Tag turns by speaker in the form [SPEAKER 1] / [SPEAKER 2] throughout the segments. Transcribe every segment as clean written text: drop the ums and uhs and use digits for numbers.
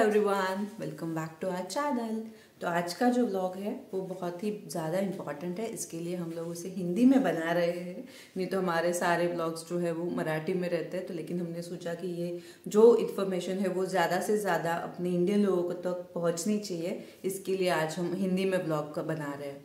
[SPEAKER 1] Everyone, welcome back to our channel. तो आज का जो व्लॉग है वो बहुत ही ज़्यादा इम्पॉर्टेंट है। इसके लिए हम लोग उसे हिंदी में बना रहे हैं, नहीं तो हमारे सारे व्लॉग्स जो है वो मराठी में रहते हैं। तो लेकिन हमने सोचा कि ये जो इन्फॉर्मेशन है वो ज़्यादा से ज़्यादा अपने इंडियन लोगों तक पहुँचनी चाहिए, इसके लिए आज हम हिंदी में व्लॉग का बना रहे हैं।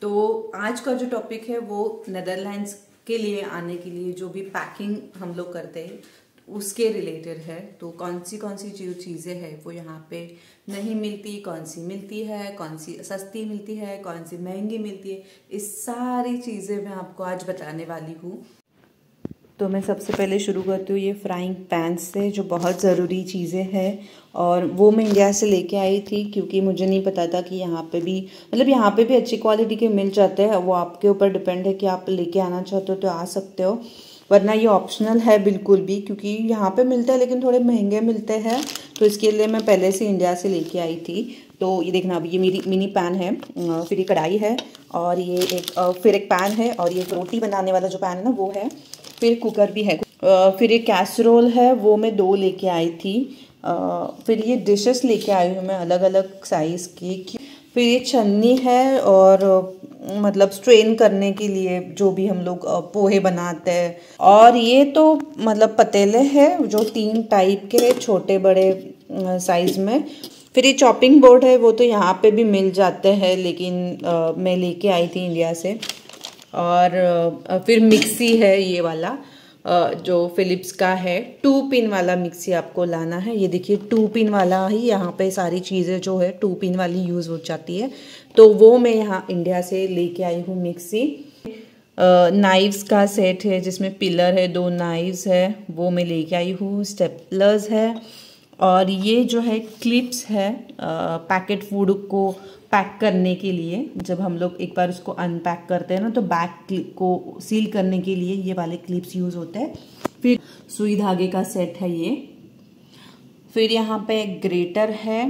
[SPEAKER 1] तो आज का जो टॉपिक है वो नेदरलैंड्स के लिए आने के लिए जो भी पैकिंग हम लोग करते हैं उसके रिलेटेड है। तो कौन सी जो चीज़ें हैं वो यहाँ पे नहीं मिलती, कौन सी मिलती है, कौन सी सस्ती मिलती है, कौन सी महंगी मिलती है, इस सारी चीज़ें मैं आपको आज बताने वाली हूँ। तो मैं सबसे पहले शुरू करती हूँ ये फ्राइंग पैन से, जो बहुत ज़रूरी चीज़ें हैं और वो मैं इंडिया से लेके आई थी क्योंकि मुझे नहीं पता था कि यहाँ पे भी यहाँ पे भी अच्छी क्वालिटी के मिल जाते हैं। वो आपके ऊपर डिपेंड है कि आप लेके आना चाहते हो तो आ सकते हो, वरना ये ऑप्शनल है बिल्कुल भी, क्योंकि यहाँ पे मिलते हैं लेकिन थोड़े महंगे मिलते हैं। तो इसके लिए मैं पहले से इंडिया से लेके आई थी। तो ये देखना, अभी ये मेरी मिनी पैन है, फिर ये कढ़ाई है और ये फिर एक पैन है और ये रोटी बनाने वाला जो पैन है ना वो है, फिर कुकर भी है, फिर ये कैसरोल है वो मैं 2 लेके आई थी। फिर ये डिशेस लेके आई हूँ मैं अलग अलग साइज़ की। फिर ये छन्नी है और स्ट्रेन करने के लिए जो भी हम लोग पोहे बनाते हैं। और ये तो पतीले हैं जो 3 टाइप के, छोटे बड़े साइज़ में। फिर ये चॉपिंग बोर्ड है, वो तो यहाँ पे भी मिल जाते हैं लेकिन मैं लेके आई थी इंडिया से। और फिर मिक्सी है ये वाला, जो फिलिप्स का है, 2 पिन वाला मिक्सी आपको लाना है। ये देखिए 2 पिन वाला ही यहाँ पे सारी चीज़ें जो है 2 पिन वाली यूज़ हो जाती है। तो वो मैं यहाँ इंडिया से लेके आई हूँ मिक्सी। नाइव्स का सेट है जिसमें पिलर है, 2 नाइव्स है वो मैं लेके आई हूँ। स्टेपलर्स है और ये जो है क्लिप्स है पैकेट फूड को पैक करने के लिए। जब हम लोग एक बार उसको अनपैक करते हैं ना तो बैग को सील करने के लिए ये वाले क्लिप्स यूज़ होते हैं। फिर सुई धागे का सेट है ये। फिर यहाँ पे एक ग्रेटर है,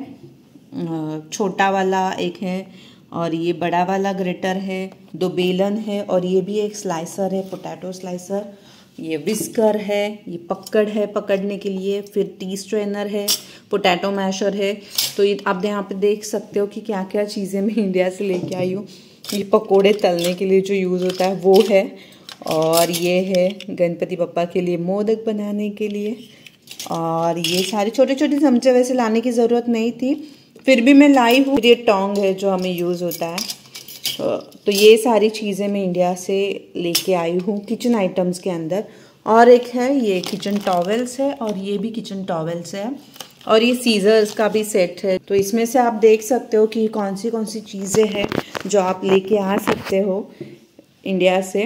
[SPEAKER 1] छोटा वाला एक है और ये बड़ा वाला ग्रेटर है। 2 बेलन है और ये भी एक स्लाइसर है, पोटैटो स्लाइसर। ये विस्कर है, ये पकड़ है पकड़ने के लिए। फिर टी स्ट्रेनर है, पोटैटो मैशर है। तो ये आप यहाँ पे देख सकते हो कि क्या क्या चीज़ें मैं इंडिया से लेके आई हूँ। ये पकोड़े तलने के लिए जो यूज़ होता है वो है। और ये है गणपति बप्पा के लिए मोदक बनाने के लिए। और ये सारे छोटे छोटे चमचे वैसे लाने की ज़रूरत नहीं थी, फिर भी मैं लाई हूँ। ये टोंग है जो हमें यूज़ होता है। तो ये सारी चीज़ें मैं इंडिया से लेके आई हूँ किचन आइटम्स के अंदर। और एक है ये किचन टॉवेल्स है और ये भी किचन टॉवेल्स है और ये सीजर्स का भी सेट है। तो इसमें से आप देख सकते हो कि कौन सी चीज़ें हैं जो आप लेके आ सकते हो इंडिया से।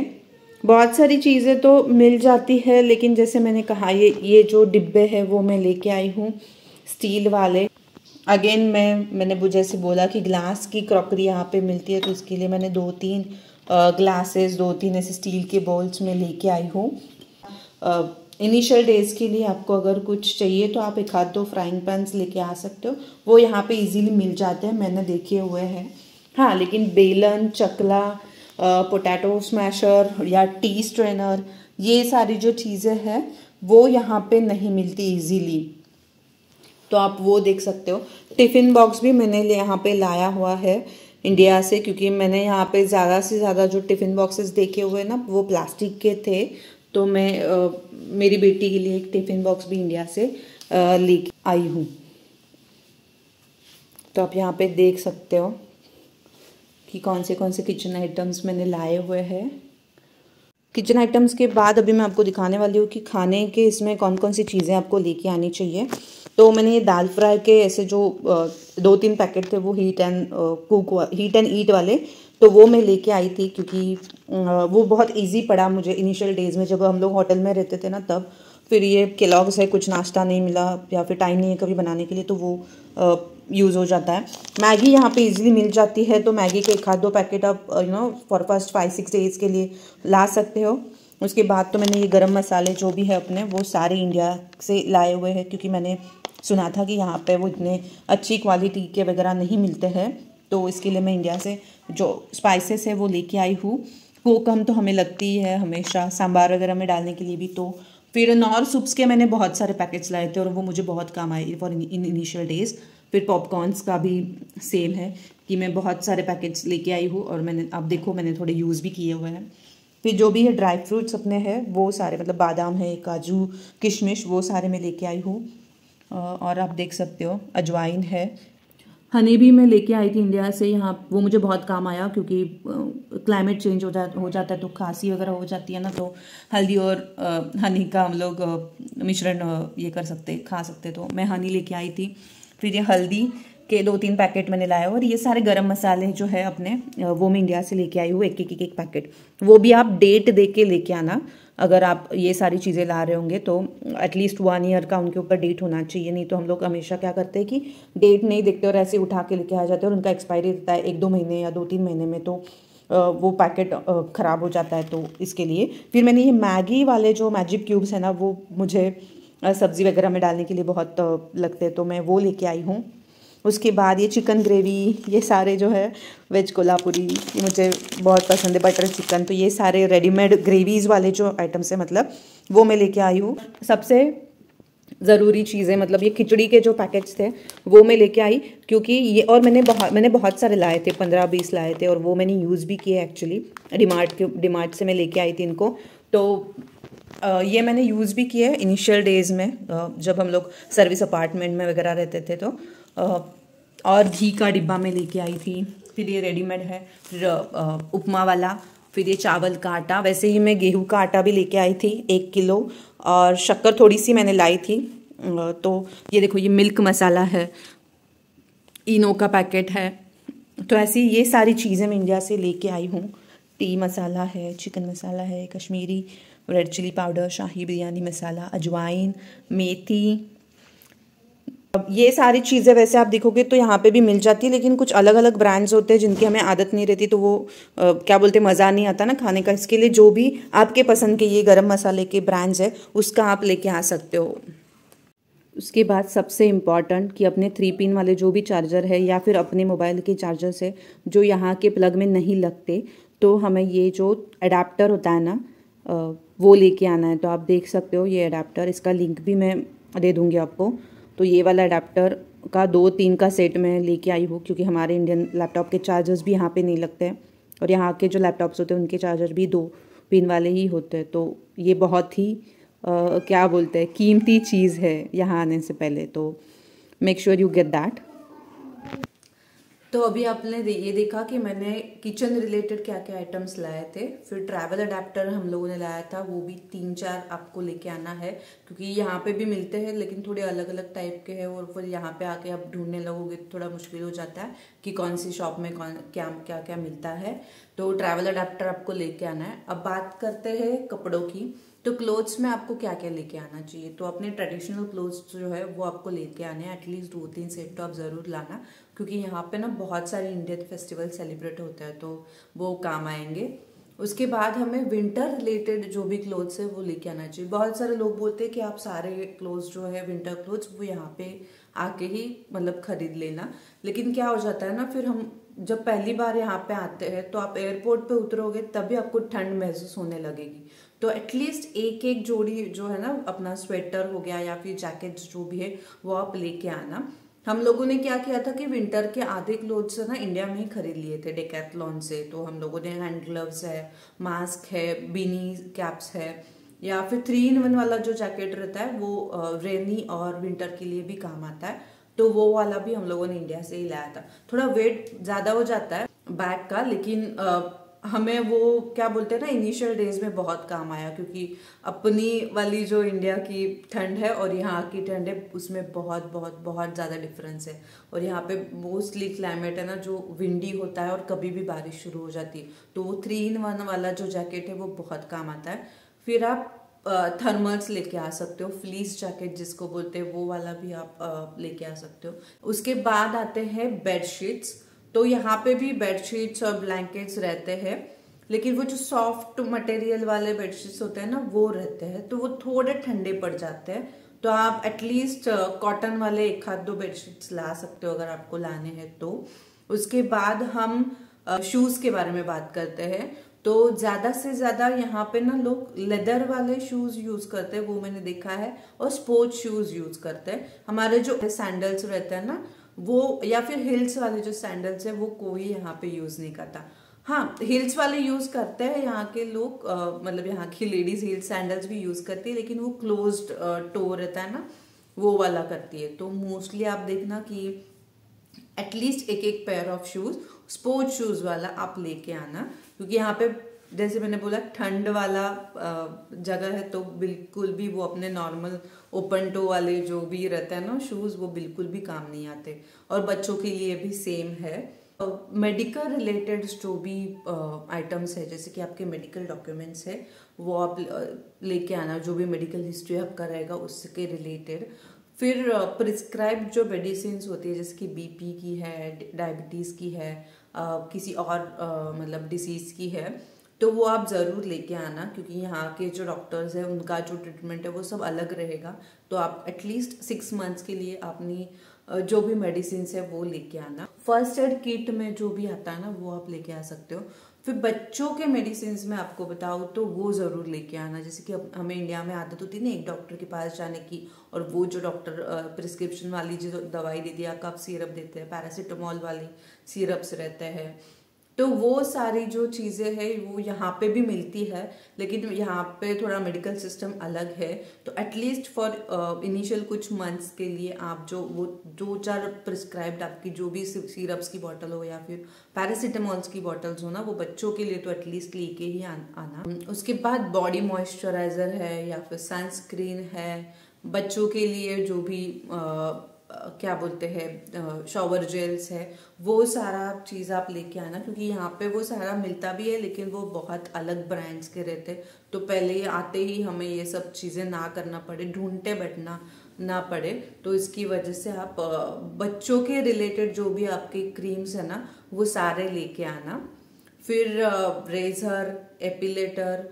[SPEAKER 1] बहुत सारी चीज़ें तो मिल जाती है लेकिन जैसे मैंने कहा ये जो डिब्बे हैं वो मैं लेके आई हूँ स्टील वाले। अगेन मैंने जैसे बोला कि ग्लास की क्रॉकरी यहाँ पे मिलती है, तो इसके लिए मैंने 2-3 ग्लासेस, 2-3 ऐसे स्टील के बाउल्स में लेके आई हूँ। इनिशियल डेज के लिए आपको अगर कुछ चाहिए तो आप 1-2 फ्राइंग पैन्स लेके आ सकते हो, वो यहाँ पे इजीली मिल जाते हैं, मैंने देखे हुए हैं। हाँ, लेकिन बेलन, चकला, पोटैटो स्मैशर या टी स्ट्रेनर, ये सारी जो चीज़ें हैं वो यहाँ पे नहीं मिलती इजीली, तो आप वो देख सकते हो। टिफ़िन बॉक्स भी मैंने यहाँ पे लाया हुआ है इंडिया से, क्योंकि मैंने यहाँ पे ज़्यादा से ज़्यादा जो टिफ़िन बॉक्सेस देखे हुए ना वो प्लास्टिक के थे। तो मैं मेरी बेटी के लिए एक टिफ़िन बॉक्स भी इंडिया से लेके आई हूँ। तो आप यहाँ पे देख सकते हो कि कौन से किचन आइटम्स मैंने लाए हुए हैं। किचन आइटम्स के बाद अभी मैं आपको दिखाने वाली हूँ कि खाने के इसमें कौन सी चीज़ें आपको लेके आनी चाहिए। तो मैंने ये दाल फ्राई के ऐसे जो 2-3 पैकेट थे वो हीट एंड ईट वाले, तो वो मैं लेके आई थी क्योंकि वो बहुत इजी पड़ा मुझे इनिशियल डेज में जब हम लोग होटल में रहते थे ना तब। फिर ये केलॉग्स है, कुछ नाश्ता नहीं मिला या फिर टाइम नहीं है कभी बनाने के लिए, तो वो यूज़ हो जाता है। मैगी यहाँ पे इजीली मिल जाती है, तो मैगी के 1-2 पैकेट आप फॉर फर्स्ट 5-6 डेज़ के लिए ला सकते हो। उसके बाद तो मैंने ये गरम मसाले जो भी है अपने वो सारे इंडिया से लाए हुए हैं, क्योंकि मैंने सुना था कि यहाँ पे वो इतने अच्छी क्वालिटी के वगैरह नहीं मिलते हैं, तो इसके लिए मैं इंडिया से जो स्पाइसेस है वो लेके आई हूँ। वो कम तो हमें लगती है हमेशा सांबार वगैरह में डालने के लिए भी, तो
[SPEAKER 2] फिर नॉर सूप्स के मैंने बहुत सारे पैकेट्स लाए थे और वो मुझे बहुत काम आए फॉर इन इनिशियल डेज। फिर पॉपकॉर्न्स का भी सेम है कि मैं बहुत सारे पैकेट्स लेके आई हूँ और मैंने, आप देखो मैंने थोड़े यूज़ भी किए हुए हैं। फिर जो भी है ड्राई फ्रूट्स अपने हैं वो सारे, मतलब बादाम है, काजू, किशमिश, वो सारे मैं लेके आई हूँ। और आप देख सकते हो अजवाइन है। हनी भी मैं लेके आई थी इंडिया से यहाँ, वो मुझे बहुत काम आया क्योंकि क्लाइमेट चेंज हो जाता है तो खांसी वगैरह हो जाती है ना, तो हल्दी और हनी का हम लोग मिश्रण ये कर सकते, खा सकते, तो मैं हनी लेके आई थी। फिर ये हल्दी के 2-3 पैकेट मैंने लाया और ये सारे गरम मसाले जो है अपने वो मैं इंडिया से लेके आई हूँ, एक पैकेट। वो भी आप डेट दे के लेके आना, अगर आप ये सारी चीज़ें ला रहे होंगे तो एटलीस्ट 1 ईयर का उनके ऊपर डेट होना चाहिए। नहीं तो हम लोग हमेशा क्या करते हैं कि डेट नहीं देखते और ऐसे उठा के लेके आ जाते हैं और उनका एक्सपायरी रहता है 1-2 महीने या 2-3 महीने में, तो वो पैकेट ख़राब हो जाता है, तो इसके लिए। फिर मैंने ये मैगी वाले जो मैजिक क्यूब्स है ना, वो मुझे सब्ज़ी वगैरह में डालने के लिए बहुत लगते हैं, तो मैं वो लेके आई हूँ। उसके बाद ये चिकन ग्रेवी, ये सारे जो है वेज कोल्हापुरी, ये मुझे बहुत पसंद है, बटर चिकन, तो ये सारे रेडीमेड ग्रेवीज़ वाले जो आइटम्स है मतलब वो मैं लेके आई हूँ। सबसे ज़रूरी चीज़ें मतलब ये खिचड़ी के जो पैकेट्स थे वो मैं लेके आई, क्योंकि ये, और मैंने बहुत सारे लाए थे, 15-20 लाए थे और वो मैंने यूज़ भी किए एक्चुअली। डीमार्ट से मैं लेके आई थी इनको, तो ये मैंने यूज़ भी किए इनिशियल डेज़ में जब हम लोग सर्विस अपार्टमेंट में वगैरह रहते थे, तो और घी का डिब्बा में लेके आई थी। फिर ये रेडीमेड है, फिर उपमा वाला, फिर ये चावल का आटा, वैसे ही मैं गेहूं का आटा भी लेके आई थी 1 किलो, और शक्कर थोड़ी सी मैंने लाई थी। तो ये देखो ये मिल्क मसाला है, इनो का पैकेट है, तो ऐसी ये सारी चीज़ें मैं इंडिया से लेके आई हूँ। टी मसाला है, चिकन मसाला है, कश्मीरी रेड चिली पाउडर, शाही बिरयानी मसाला, अजवाइन, मेथी। अब ये सारी चीज़ें वैसे आप देखोगे तो यहाँ पे भी मिल जाती है, लेकिन कुछ अलग अलग ब्रांड्स होते हैं जिनकी हमें आदत नहीं रहती, तो वो क्या बोलते हैं, मज़ा नहीं आता ना खाने का। इसके लिए जो भी आपके पसंद के ये गरम मसाले के ब्रांड्स है उसका आप लेके आ सकते हो। उसके बाद सबसे इम्पॉर्टेंट कि अपने 3 पिन वाले जो भी चार्जर है या फिर अपने मोबाइल के चार्जर्स है जो यहाँ के प्लग में नहीं लगते, तो हमें ये जो अडेप्टर होता है ना वो लेके आना है। तो आप देख सकते हो ये अडेप्टर, इसका लिंक भी मैं दे दूँगी आपको। तो ये वाला अडेप्टर का 2-3 का सेट मैं लेके आई हूँ, क्योंकि हमारे इंडियन लैपटॉप के चार्जर्स भी यहाँ पे नहीं लगते हैं और यहाँ के जो लैपटॉप्स होते हैं उनके चार्जर भी 2 पिन वाले ही होते हैं। तो ये बहुत ही क्या बोलते हैं, कीमती चीज़ है यहाँ आने से पहले, तो make sure you get that.
[SPEAKER 1] तो अभी आपने ये देखा कि मैंने किचन रिलेटेड क्या क्या आइटम्स लाए थे। फिर ट्रैवल अडेप्टर हम लोगों ने लाया था, वो भी 3-4 आपको लेके आना है, क्योंकि यहाँ पे भी मिलते हैं लेकिन थोड़े अलग अलग टाइप के हैं, और फिर यहाँ पे आके आप ढूंढने लगोगे तो थोड़ा मुश्किल हो जाता है कि कौन सी शॉप में क्या क्या मिलता है। तो ट्रैवल अडेप्टर आपको लेके आना है। अब बात करते हैं कपड़ों की, तो क्लोथ्स में आपको क्या क्या लेके आना चाहिए। तो अपने ट्रेडिशनल क्लोथ्स जो है वो आपको लेके आने हैं, एटलीस्ट 2-3 सेट तो आप ज़रूर लाना, क्योंकि यहाँ पे ना बहुत सारे इंडियन फेस्टिवल सेलिब्रेट होता है तो वो काम आएंगे। उसके बाद हमें विंटर रिलेटेड जो भी क्लोथ्स है वो लेके आना चाहिए। बहुत सारे लोग बोलते हैं कि आप सारे क्लोथ्स जो है विंटर क्लोथ्स वो यहाँ पे आके ही मतलब खरीद लेना, लेकिन क्या हो जाता है ना, फिर हम जब पहली बार यहाँ पे आते हैं तो आप एयरपोर्ट पे उतरोगे तभी आपको ठंड महसूस होने लगेगी। तो एटलीस्ट एक जोड़ी जो है ना अपना स्वेटर हो गया या फिर जैकेट्स जो भी है वो आप लेके आना। हम लोगों ने क्या किया था कि विंटर के आधे क्लोथ्स ना इंडिया में ही खरीद लिए थे डेकैथलॉन से। तो हम लोगों ने हैंड ग्लव्स है, मास्क है, बीनी कैप्स है, या फिर 3-in-1 वाला जो जैकेट रहता है वो रेनी और विंटर के लिए भी काम आता है, तो वो वाला भी हम लोगों ने इंडिया से ही लाया था। थोड़ा वेट ज्यादा हो जाता है बैग का, लेकिन हमें वो क्या बोलते हैं ना इनिशियल डेज में बहुत काम आया, क्योंकि अपनी वाली जो इंडिया की ठंड है और यहाँ की ठंड है उसमें बहुत बहुत बहुत ज़्यादा डिफरेंस है। और यहाँ पे मोस्टली क्लाइमेट है ना जो विंडी होता है और कभी भी बारिश शुरू हो जाती है, तो वो 3-in-1 वाला जो जैकेट है वो बहुत काम आता है। फिर आप थर्मल्स लेके आ सकते हो, फ्लीस जैकेट जिसको बोलते हैं वो वाला भी आप लेके आ सकते हो। उसके बाद आते हैं बेडशीट्स। तो यहाँ पे भी बेडशीट्स और ब्लैंकेट्स रहते हैं, लेकिन वो जो सॉफ्ट मटेरियल वाले बेडशीट्स होते हैं ना वो रहते हैं, तो वो थोड़े ठंडे पड़ जाते हैं। तो आप एटलीस्ट कॉटन वाले 1-2 बेडशीट्स ला सकते हो अगर आपको लाने हैं तो। उसके बाद हम शूज के बारे में बात करते हैं। तो ज्यादा से ज्यादा यहाँ पे ना लोग लेदर वाले शूज यूज करते हैं, वो मैंने देखा है, और स्पोर्ट्स शूज यूज करते हैं। हमारे जो सैंडल्स रहते हैं ना वो, या फिर हिल्स वाले जो सैंडल्स है वो कोई यहाँ पे यूज नहीं करता। हाँ, हिल्स वाले यूज करते हैं यहाँ के लोग, मतलब यहाँ की लेडीज हिल सैंडल्स भी यूज करती है, लेकिन वो क्लोज्ड टो रहता है ना, वो वाला करती है। तो मोस्टली आप देखना कि एटलीस्ट एक एक pair of shoes sports shoes वाला आप लेके आना, क्योंकि यहाँ पे जैसे मैंने बोला ठंड वाला जगह है, तो बिल्कुल भी वो अपने नॉर्मल ओपन टो वाले जो भी रहता है ना शूज, वो बिल्कुल भी काम नहीं आते। और बच्चों के लिए भी सेम है। मेडिकल रिलेटेड जो भी आइटम्स है, जैसे कि आपके मेडिकल डॉक्यूमेंट्स है, वो आप लेके आना, जो भी मेडिकल हिस्ट्री आपका रहेगा उसके रिलेटेड। फिर प्रिस्क्राइब जो मेडिसिन होती है, जैसे कि बीपी की है, डायबिटीज़ की है, किसी और मतलब डिसीज की है, तो वो आप ज़रूर लेके आना, क्योंकि यहाँ के जो डॉक्टर्स हैं उनका जो ट्रीटमेंट है वो सब अलग रहेगा। तो आप एटलीस्ट 6 मंथ्स के लिए अपनी जो भी मेडिसिन है वो लेके आना। फर्स्ट एड किट में जो भी आता है ना वो आप लेके आ सकते हो। फिर बच्चों के मेडिसिन में आपको बताऊँ तो वो ज़रूर लेके आना। जैसे कि अब हमें इंडिया में आदत होती है ना एक डॉक्टर के पास जाने की, और वो जो डॉक्टर प्रिस्क्रिप्शन वाली जो दवाई देती है, कफ सिरप देते हैं, पैरासीटामोल वाली सिरप्स रहते हैं, तो वो सारी जो चीज़ें हैं वो यहाँ पे भी मिलती है, लेकिन यहाँ पे थोड़ा मेडिकल सिस्टम अलग है। तो एटलीस्ट फॉर इनिशियल कुछ मंथ्स के लिए आप जो वो 2-4 प्रिस्क्राइब्ड आपकी जो भी सिरप्स की बॉटल हो या फिर पैरासीटामोल्स की बॉटल्स हो ना, वो बच्चों के लिए तो एटलीस्ट लेके ही आना। उसके बाद बॉडी मॉइस्चराइजर है या फिर सनस्क्रीन है, बच्चों के लिए जो भी क्या बोलते हैं शॉवर जेल्स है, वो सारा चीज़ आप लेके आना, क्योंकि यहाँ पे वो सारा मिलता भी है लेकिन वो बहुत अलग ब्रांड्स के रहते, तो पहले आते ही हमें ये सब चीज़ें ना करना पड़े, ढूंढते बैठना ना पड़े। तो इसकी वजह से आप बच्चों के रिलेटेड जो भी आपकी क्रीम्स है ना वो सारे लेके आना। फिर रेजर, एपिलेटर,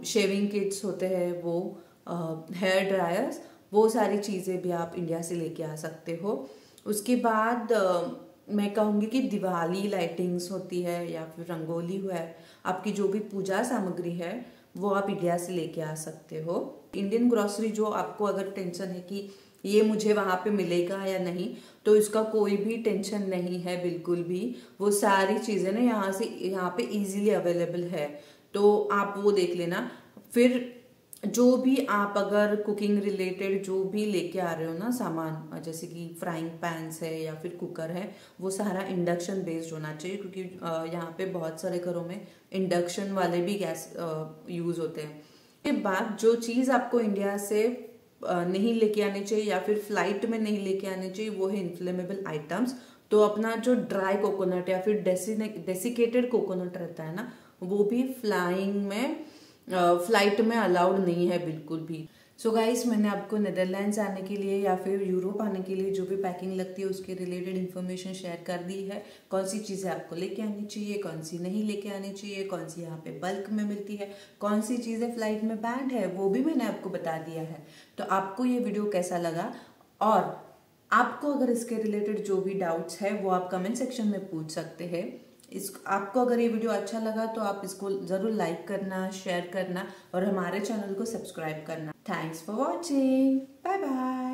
[SPEAKER 1] शेविंग किट्स होते हैं वो, हेयर ड्रायर्स, वो सारी चीज़ें भी आप इंडिया से लेके आ सकते हो। उसके बाद मैं कहूँगी कि दिवाली लाइटिंग्स होती है या फिर रंगोली है, आपकी जो भी पूजा सामग्री है वो आप इंडिया से लेके आ सकते हो। इंडियन ग्रोसरी जो आपको अगर टेंशन है कि ये मुझे वहाँ पे मिलेगा या नहीं, तो इसका कोई भी टेंशन नहीं है बिल्कुल भी। वो सारी चीज़ें ना यहाँ पे इजीली अवेलेबल है, तो आप वो देख लेना। फिर जो भी आप अगर कुकिंग रिलेटेड जो भी लेके आ रहे हो ना सामान, जैसे कि फ्राइंग पैन्स है या फिर कुकर है, वो सारा इंडक्शन बेस्ड होना चाहिए, क्योंकि यहाँ पे बहुत सारे घरों में इंडक्शन वाले भी गैस यूज़ होते हैं। इसके बाद जो चीज़ आपको इंडिया से नहीं लेके आनी चाहिए या फिर फ्लाइट में नहीं लेके आनी चाहिए, वो है इन्फ्लेमेबल आइटम्स। तो अपना जो ड्राई कोकोनट या फिर डेसिकेटेड कोकोनट रहता है ना, वो भी फ्लाइट में अलाउड नहीं है बिल्कुल भी। सो गाइस, मैंने आपको नेदरलैंड्स आने के लिए या फिर यूरोप आने के लिए जो भी पैकिंग लगती है उसके रिलेटेड इन्फॉर्मेशन शेयर कर दी है। कौन सी चीज़ें आपको लेके आनी चाहिए, कौन सी नहीं लेके आनी चाहिए, कौन सी यहाँ पे बल्क में मिलती है, कौन सी चीज़ें फ्लाइट में बैंड है, वो भी मैंने आपको बता दिया है। तो आपको ये वीडियो कैसा लगा, और आपको अगर इसके रिलेटेड जो भी डाउट्स है वो आप कमेंट सेक्शन में पूछ सकते हैं। आपको अगर ये वीडियो अच्छा लगा तो आप इसको ज़रूर लाइक करना, शेयर करना और हमारे चैनल को सब्सक्राइब करना। Thanks for watching, bye bye.